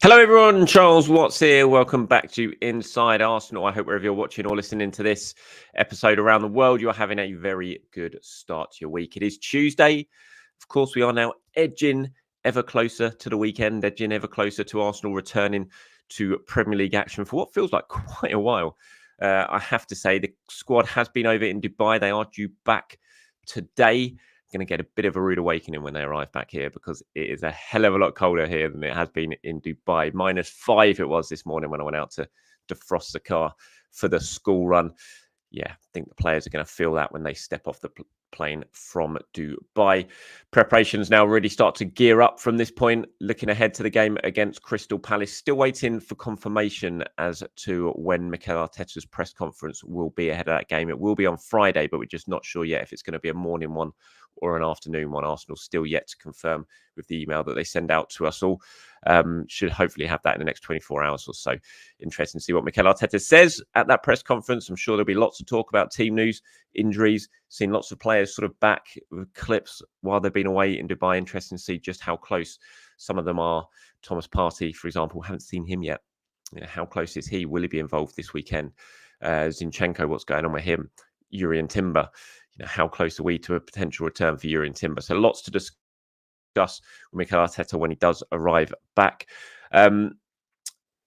Hello, everyone. Charles Watts here. Welcome back to Inside Arsenal. I hope wherever you're watching or listening to this episode around the world, you're having a very good start to your week. It is Tuesday. Of course, we are now edging ever closer to the weekend, edging ever closer to Arsenal returning to Premier League action for what feels like quite a while. I have to say, the squad has been over in Dubai. They are due back today. Going to get a bit of a rude awakening when they arrive back here because it is a hell of a lot colder here than it has been in Dubai. -5 it was this morning when I went out to defrost the car for the school run. Yeah, I think the players are going to feel that when they step off the plane from Dubai. Preparations now really start to gear up from this point. Looking ahead to the game against Crystal Palace. Still waiting for confirmation as to when Mikel Arteta's press conference will be ahead of that game. It will be on Friday, but we're just not sure yet if it's going to be a morning one or an afternoon one. Arsenal still yet to confirm with the email that they send out to us all. Should hopefully have that in the next 24 hours or so. Interesting to see what Mikel Arteta says at that press conference. I'm sure there'll be lots to talk about team news, injuries, seen lots of players sort of back with clips while they've been away in Dubai. Interesting to see just how close some of them are. Thomas Partey, for example, haven't seen him yet. How close is he? Will he be involved this weekend? Zinchenko, what's going on with him? Urian Timber, how close are we to a potential return for Urian Timber? So lots to discuss with Mikel Arteta when he does arrive back.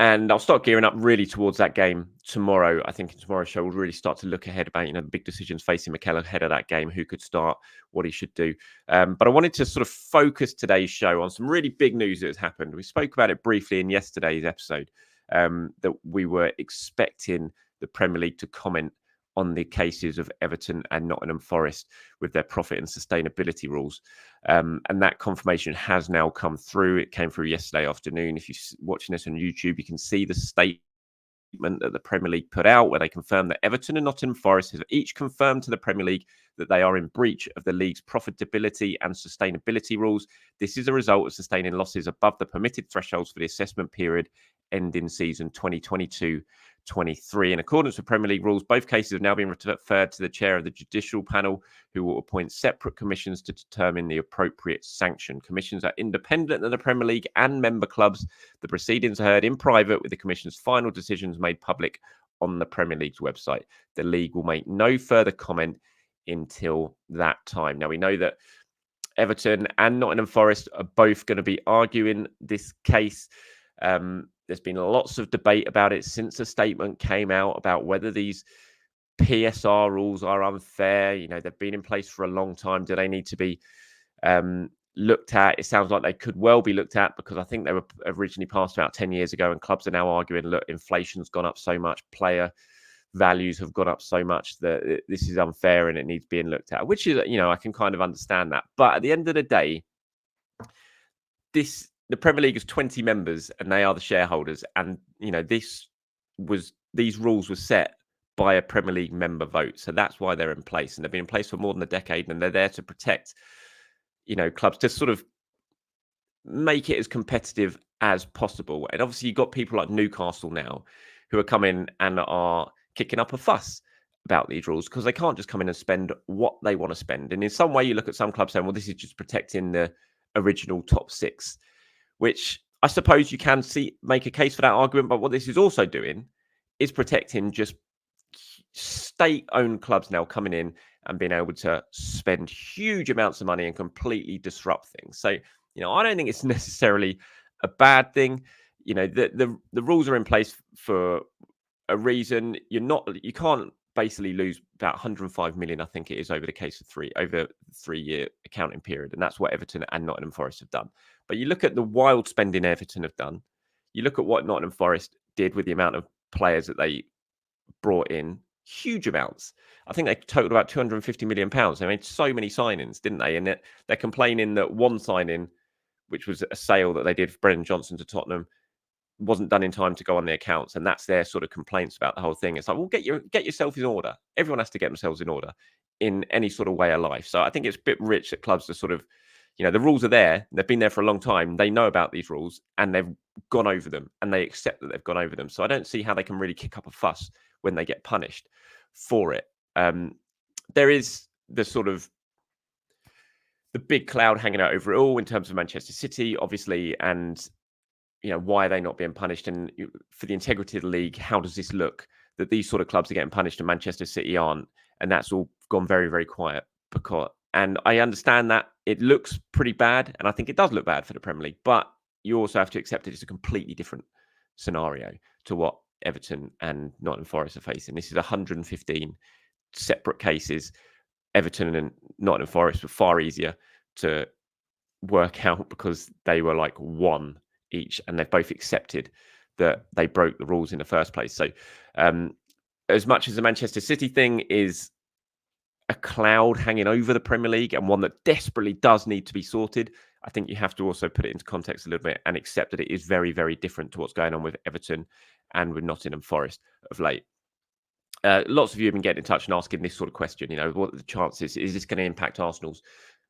And I'll start gearing up really towards that game tomorrow. I think in tomorrow's show, we'll really start to look ahead about, the big decisions facing Mikel ahead of that game, who could start, what he should do. But I wanted to sort of focus today's show on some really big news that has happened. We spoke about it briefly in yesterday's episode, that we were expecting the Premier League to comment on the cases of Everton and Nottingham Forest with their profit and sustainability rules. And that confirmation has now come through. It came through yesterday afternoon. If you're watching this on YouTube, you can see the statement that the Premier League put out where they confirmed that Everton and Nottingham Forest have each confirmed to the Premier League that they are in breach of the league's profitability and sustainability rules. This is a result of sustaining losses above the permitted thresholds for the assessment period ending season 2022-23. In accordance with Premier League rules, both cases have now been referred to the chair of the judicial panel, who will appoint separate commissions to determine the appropriate sanction. Commissions are independent of the Premier League and member clubs. The proceedings are heard in private, with the commission's final decisions made public on the Premier League's website. The league will make no further comment until that time. Now, we know that Everton and Nottingham Forest are both going to be arguing this case. There's been lots of debate about it since the statement came out about whether these PSR rules are unfair. They've been in place for a long time. Do they need to be looked at? It sounds like they could well be looked at, because I think they were originally passed about 10 years ago, and clubs are now arguing, look, inflation's gone up so much, player values have gone up so much that this is unfair and it needs being looked at, which is, I can kind of understand that. But at the end of the day, the Premier League has 20 members and they are the shareholders. And, these rules were set by a Premier League member vote. So that's why they're in place. And they've been in place for more than a decade, and they're there to protect, clubs, to sort of make it as competitive as possible. And obviously you've got people like Newcastle now who are coming and are kicking up a fuss about these rules, because they can't just come in and spend what they want to spend. And in some way you look at some clubs saying, well, this is just protecting the original top six, which I suppose you can make a case for that argument. But what this is also doing is protecting just state-owned clubs now coming in and being able to spend huge amounts of money and completely disrupt things. So, I don't think it's necessarily a bad thing. The rules are in place for a reason. You can't basically lose about 105 million, I think it is, over the case of 3-year accounting period. And that's what Everton and Nottingham Forest have done. But you look at the wild spending Everton have done. You look at what Nottingham Forest did with the amount of players that they brought in, huge amounts. I think they totaled about 250 million pounds. They made so many signings, didn't they? And they're complaining that one signing, which was a sale that they did for Brendan Johnson to Tottenham, wasn't done in time to go on the accounts. And that's their sort of complaints about the whole thing. It's like, well, get yourself in order. Everyone has to get themselves in order in any sort of way of life. So I think it's a bit rich that clubs are sort of, the rules are there. They've been there for a long time. They know about these rules and they've gone over them, and they accept that they've gone over them. So I don't see how they can really kick up a fuss when they get punished for it. There is the sort of the big cloud hanging out over it all in terms of Manchester City, obviously, and why are they not being punished? And for the integrity of the league, how does this look? That these sort of clubs are getting punished and Manchester City aren't, and that's all gone very, very quiet. And I understand that it looks pretty bad, and I think it does look bad for the Premier League, but you also have to accept it's a completely different scenario to what Everton and Nottingham Forest are facing. This is 115 separate cases. Everton and Nottingham Forest were far easier to work out because they were like one each, and they've both accepted that they broke the rules in the first place. So, as much as the Manchester City thing is a cloud hanging over the Premier League and one that desperately does need to be sorted, I think you have to also put it into context a little bit and accept that it is very, very different to what's going on with Everton and with Nottingham Forest of late. Lots of you have been getting in touch and asking this sort of question. What are the chances? Is this going to impact Arsenal's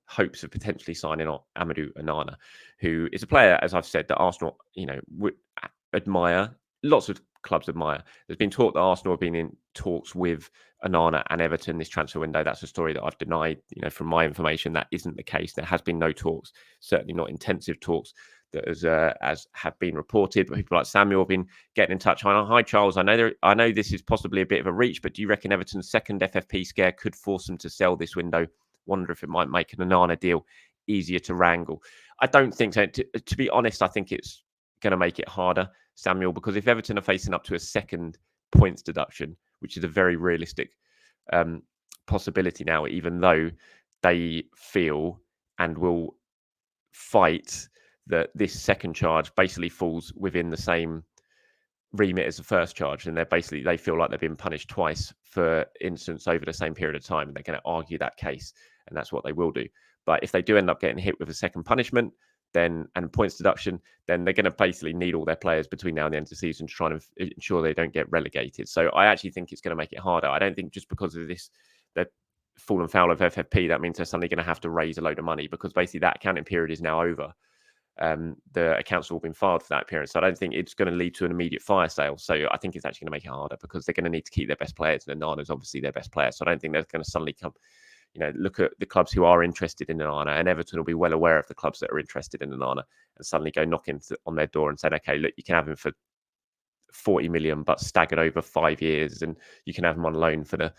hopes of potentially signing on Amadou Onana, who is a player, as I've said, that Arsenal, would admire. Lots of clubs admire. There's been talk that Arsenal have been in talks with Onana and Everton this transfer window. That's a story that I've denied. From my information, that isn't the case. There has been no talks, certainly not intensive talks that as have been reported. But people like Samuel have been getting in touch. Hi, Charles. I know this is possibly a bit of a reach, but do you reckon Everton's second FFP scare could force them to sell this window? Wonder if it might make an Onana deal easier to wrangle. I don't think so. To be honest, I think it's going to make it harder, Samuel, because if Everton are facing up to a second points deduction, which is a very realistic possibility now, even though they feel and will fight that this second charge basically falls within the same remit as the first charge, and they feel like they've been punished twice for instance over the same period of time, and they're going to argue that case, and that's what they will do. But if they do end up getting hit with a second punishment and points deduction, then they're going to basically need all their players between now and the end of the season to try and ensure they don't get relegated. So I actually think it's going to make it harder. I don't think just because of this they're fallen foul of FFP that means they're suddenly going to have to raise a load of money, because basically that accounting period is now over. The accounts have all been filed for that period. So I don't think it's going to lead to an immediate fire sale. So I think it's actually going to make it harder because they're going to need to keep their best players. And Onana's obviously their best player. So I don't think they're going to suddenly come, look at the clubs who are interested in Onana, and Everton will be well aware of the clubs that are interested in Onana and suddenly go knocking on their door and saying, okay, look, you can have him for 40 million, but staggered over 5 years, and you can have him on loan for the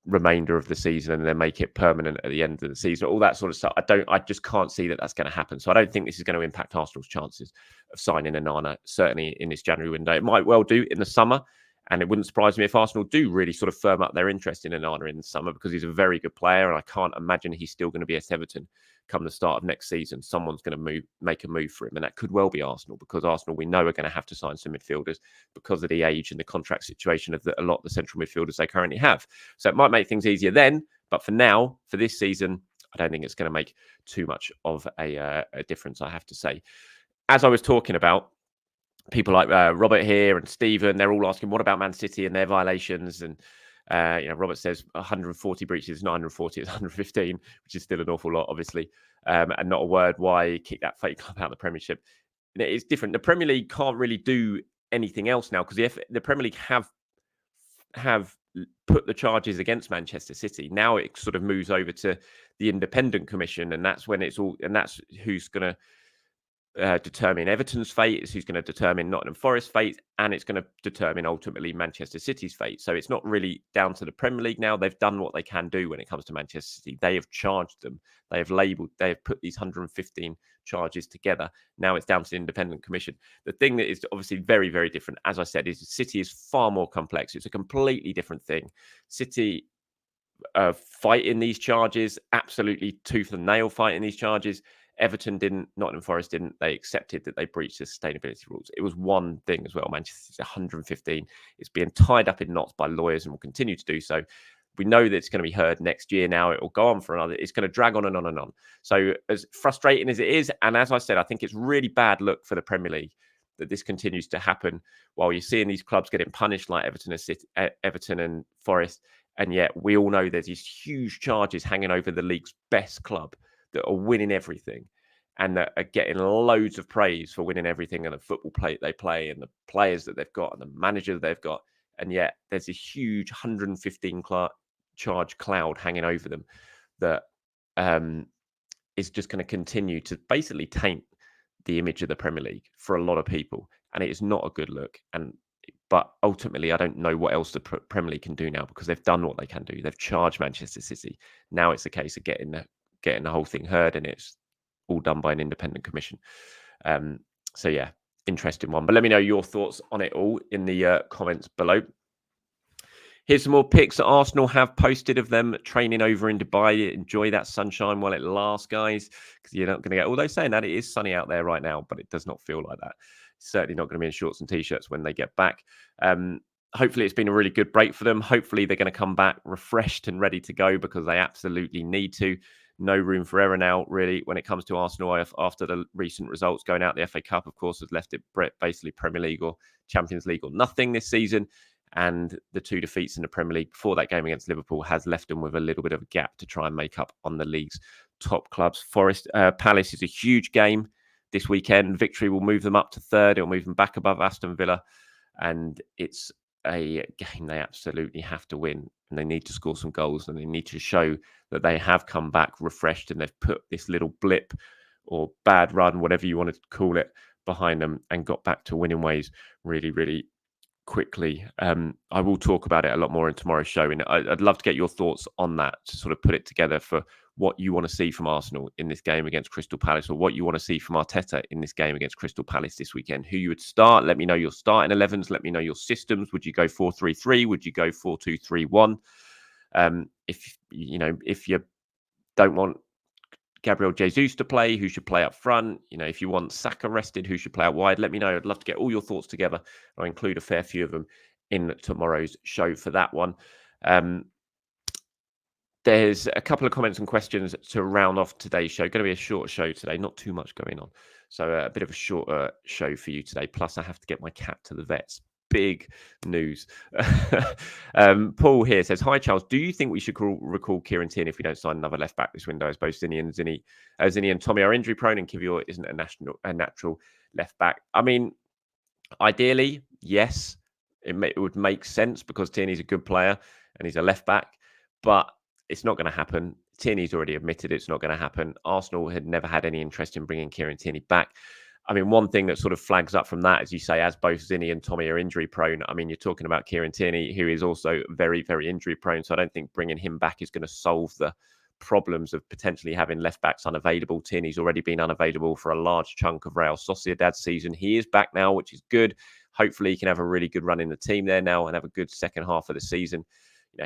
remainder of the season and then make it permanent at the end of the season, all that sort of stuff. I just can't see that that's going to happen. So I don't think this is going to impact Arsenal's chances of signing Onana, certainly in this January window. It might well do in the summer, and it wouldn't surprise me if Arsenal do really sort of firm up their interest in Onana in the summer, because he's a very good player, and I can't imagine he's still going to be at Everton come the start of next season. Someone's going to make a move for him, and that could well be Arsenal, because Arsenal, we know, are going to have to sign some midfielders because of the age and the contract situation of a lot of the central midfielders they currently have. So it might make things easier then, but for now, for this season, I don't think it's going to make too much of a difference, I have to say. As I was talking about, people like Robert here and Stephen, they're all asking, what about Man City and their violations? And Robert says 140 breaches, not 140, it's 115, which is still an awful lot, obviously. And not a word why kick that fake club out of the Premiership. It's different. The Premier League can't really do anything else now, because the Premier League have put the charges against Manchester City. Now it sort of moves over to the Independent Commission, and that's who's going to determine Everton's fate, it's who's going to determine Nottingham Forest's fate, and it's going to determine ultimately Manchester City's fate. So it's not really down to the Premier League now. They've done what they can do when it comes to Manchester City. They have charged them. They have put these 115 charges together. Now it's down to the Independent Commission. The thing that is obviously very, very different, as I said, is City is far more complex. It's a completely different thing. City fighting these charges, absolutely tooth and nail fighting these charges. Everton didn't, Nottingham Forest didn't. They accepted that they breached the sustainability rules. It was one thing as well. Manchester's 115. It's being tied up in knots by lawyers and will continue to do so. We know that it's going to be heard next year now. It will go on for another. It's going to drag on and on and on. So as frustrating as it is, and as I said, I think it's really bad look for the Premier League that this continues to happen while you're seeing these clubs getting punished like Everton and Forest. And yet we all know there's these huge charges hanging over the league's best club that are winning everything and that are getting loads of praise for winning everything, and the football play they play and the players that they've got and the manager that they've got. And yet there's a huge 115 charge cloud hanging over them that is just going to continue to basically taint the image of the Premier League for a lot of people, and it is not a good look. But ultimately, I don't know what else the Premier League can do now, because they've done what they can do. They've charged Manchester City. Now it's a case of getting the whole thing heard, and it's all done by an independent commission. So yeah, interesting one. But let me know your thoughts on it all in the comments below. Here's some more pics that Arsenal have posted of them training over in Dubai. Enjoy that sunshine while it lasts, guys, because you're not going to get, although saying that, it is sunny out there right now, but it does not feel like that. It's certainly not going to be in shorts and T-shirts when they get back. Hopefully it's been a really good break for them. Hopefully they're going to come back refreshed and ready to go, because they absolutely need to. No room for error now, really, when it comes to Arsenal after the recent results. Going out the FA Cup, of course, has left it basically Premier League or Champions League or nothing this season. And the 2 defeats in the Premier League before that game against Liverpool has left them with a little bit of a gap to try and make up on the league's top clubs. Forest Palace is a huge game this weekend. Victory will move them up to 3rd. It will move them back above Aston Villa. And it's a game they absolutely have to win. And they need to score some goals, and they need to show that they have come back refreshed, and they've put this little blip or bad run, whatever you want to call it, behind them, and got back to winning ways really, really quickly. I will talk about it a lot more in tomorrow's show, and I'd love to get your thoughts on that, to sort of put it together for what you want to see from Arsenal in this game against Crystal Palace, or what you want to see from Arteta in this game against Crystal Palace this weekend. Who you would start? Let me know your starting 11s. Let me know your systems. Would you go 4-3-3? Would you go 4-2-3-1? If you don't want Gabriel Jesus to play, who should play up front? If you want Saka rested, who should play out wide? Let me know. I'd love to get all your thoughts together. I'll include a fair few of them in tomorrow's show for that one. There's a couple of comments and questions to round off today's show. Going to be a short show today, not too much going on. So a bit of a shorter show for you today. Plus, I have to get my cat to the vets. Big news. Paul here says, "Hi Charles, do you think we should recall Kieran Tierney if we don't sign another left back this window? As both Zinni and Tommy are injury prone, and Kivior isn't a natural left back." I mean, ideally, yes, it would make sense, because Tierney's a good player and he's a left back, but it's not going to happen. Tierney's already admitted it's not going to happen. Arsenal had never had any interest in bringing Kieran Tierney back. I mean, one thing that sort of flags up from that, as you say, as both Zinni and Tommy are injury prone, I mean, you're talking about Kieran Tierney, who is also very, very injury prone. So I don't think bringing him back is going to solve the problems of potentially having left backs unavailable. Tierney's already been unavailable for a large chunk of Real Sociedad's season. He is back now, which is good. Hopefully he can have a really good run in the team there now and have a good second half of the season.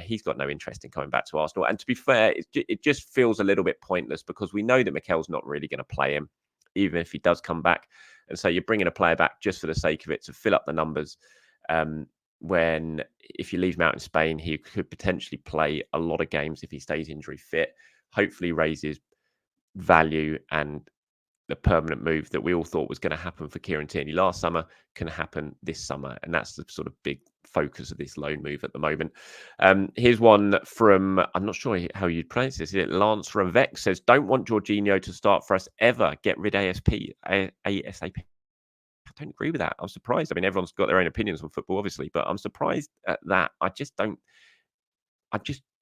He's got no interest in coming back to Arsenal. And to be fair, it just feels a little bit pointless, because we know that Mikel's not really going to play him, even if he does come back. And so you're bringing a player back just for the sake of it, to fill up the numbers, when if you leave him out in Spain, he could potentially play a lot of games if he stays injury fit. Hopefully raises value, and the permanent move that we all thought was going to happen for Kieran Tierney last summer can happen this summer. And that's the sort of big focus of this loan move at the moment. Here's one from, I'm not sure how you'd pronounce this. Lance Ravec says, "Don't want Jorginho to start for us ever. Get rid ASAP. I don't agree with that. I'm surprised. I mean, everyone's got their own opinions on football, obviously, but I'm surprised at that. I just don't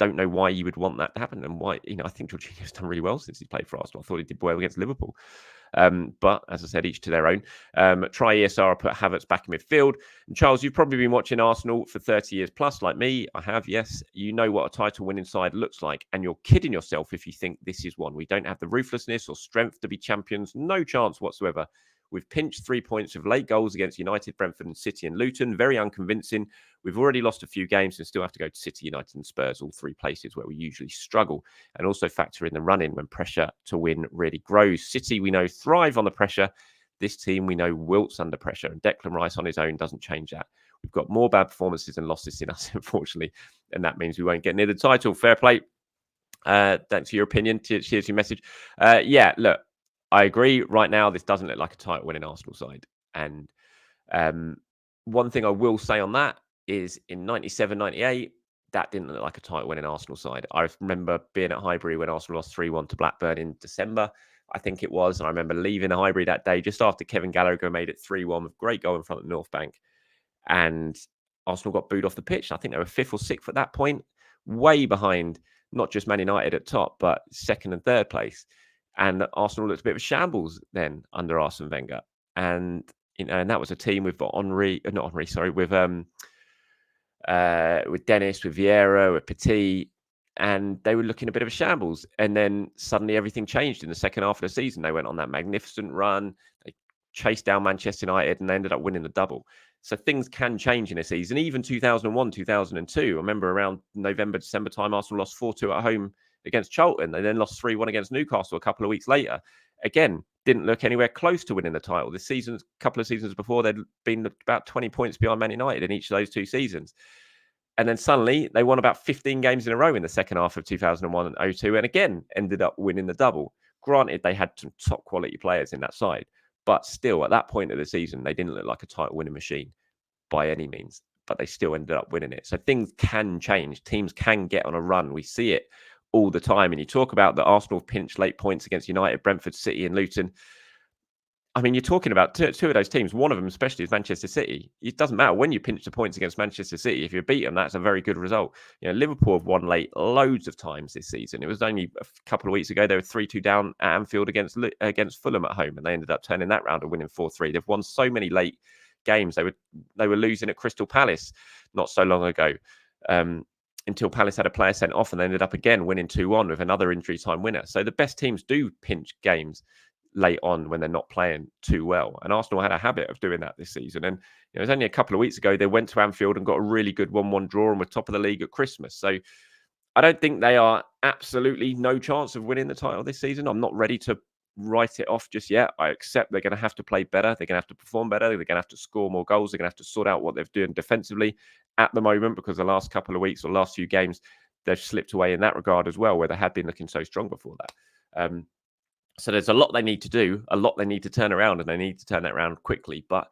know why you would want that to happen, and why. I think Jorginho's done really well since he played for Arsenal. I thought he did well against Liverpool. But as I said, each to their own. Try ESR, put Havertz back in midfield. And Charles, you've probably been watching Arsenal for 30 years plus, like me. I have, yes. You know what a title-winning side looks like, and you're kidding yourself if you think this is one. We don't have the ruthlessness or strength to be champions. No chance whatsoever. We've pinched 3 points of late goals against United, Brentford and City and Luton. Very unconvincing. We've already lost a few games and still have to go to City, United and Spurs, all 3 places where we usually struggle. And also factor in the run-in when pressure to win really grows. City, we know, thrive on the pressure. This team, we know, wilts under pressure. And Declan Rice on his own doesn't change that. We've got more bad performances and losses in us, unfortunately. And that means we won't get near the title. Fair play. Thanks for your opinion. Cheers your message. Yeah, look. I agree. Right now, this doesn't look like a title-winning Arsenal side. And one thing I will say on that is in 97, 98, that didn't look like a title-winning Arsenal side. I remember being at Highbury when Arsenal lost 3-1 to Blackburn in December, I think it was. And I remember leaving Highbury that day just after Kevin Gallagher made it 3-1 with a great goal in front of the North Bank. And Arsenal got booed off the pitch. I think they were 5th or 6th at that point, way behind not just Man United at top, but 2nd and 3rd place. And Arsenal looked a bit of a shambles then under Arsene Wenger. And and that was a team with Henri, not Henri, sorry, with Dennis, with Vieira, with Petit, and they were looking a bit of a shambles. And then suddenly everything changed in the second half of the season. They went on that magnificent run. They chased down Manchester United and they ended up winning the double. So things can change in a season. Even 2001, 2002, I remember around November, December time, Arsenal lost 4-2 at home against Charlton. They then lost 3-1 against Newcastle a couple of weeks later. Again, didn't look anywhere close to winning the title. This season, a couple of seasons before, they'd been about 20 points behind Man United in each of those 2 seasons. And then suddenly they won about 15 games in a row in the second half of 2001 and 02, and again ended up winning the double. Granted, they had some top quality players in that side, but still at that point of the season, they didn't look like a title winning machine by any means, but they still ended up winning it. So things can change. Teams can get on a run. We see it all the time. And you talk about the Arsenal pinch late points against United, Brentford, City, and Luton. I mean, you're talking about two of those teams. One of them, especially, is Manchester City. It doesn't matter when you pinch the points against Manchester City. If you beat them, that's a very good result. Liverpool have won late loads of times this season. It was only a couple of weeks ago they were 3-2 down at Anfield against Fulham at home, and they ended up turning that round and winning 4-3. They've won so many late games. They were losing at Crystal Palace not so long ago, until Palace had a player sent off, and they ended up again winning 2-1 with another injury time winner. So the best teams do pinch games late on when they're not playing too well. And Arsenal had a habit of doing that this season. And it was only a couple of weeks ago they went to Anfield and got a really good 1-1 draw and were top of the league at Christmas. So I don't think they are absolutely no chance of winning the title this season. I'm not ready to write it off just yet. I accept they're going to have to play better. They're going to have to perform better. They're going to have to score more goals. They're going to have to sort out what they're doing defensively at the moment, because the last couple of weeks or last few games, they've slipped away in that regard as well, where they had been looking so strong before that. So there's a lot they need to do, a lot they need to turn around, and they need to turn that around quickly. But,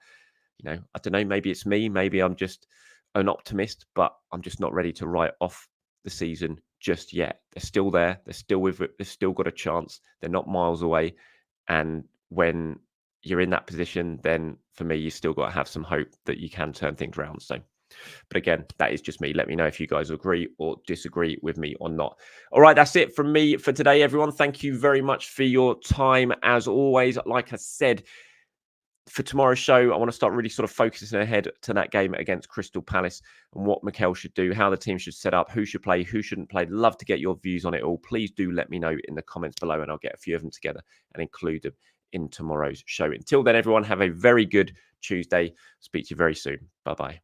I don't know, maybe it's me, maybe I'm just an optimist, but I'm just not ready to write off the season just yet. They're still there. They're still with it. They've still got a chance. They're not miles away. And when you're in that position, then for me, you still got to have some hope that you can turn things around. So, but again, that is just me. Let me know if you guys agree or disagree with me or not. All right, that's it from me for today, everyone. Thank you very much for your time. As always, like I said, for tomorrow's show, I want to start really sort of focusing ahead to that game against Crystal Palace and what Mikel should do, how the team should set up, who should play, who shouldn't play. Love to get your views on it all. Please do let me know in the comments below, and I'll get a few of them together and include them in tomorrow's show. Until then, everyone, have a very good Tuesday. Speak to you very soon. Bye-bye.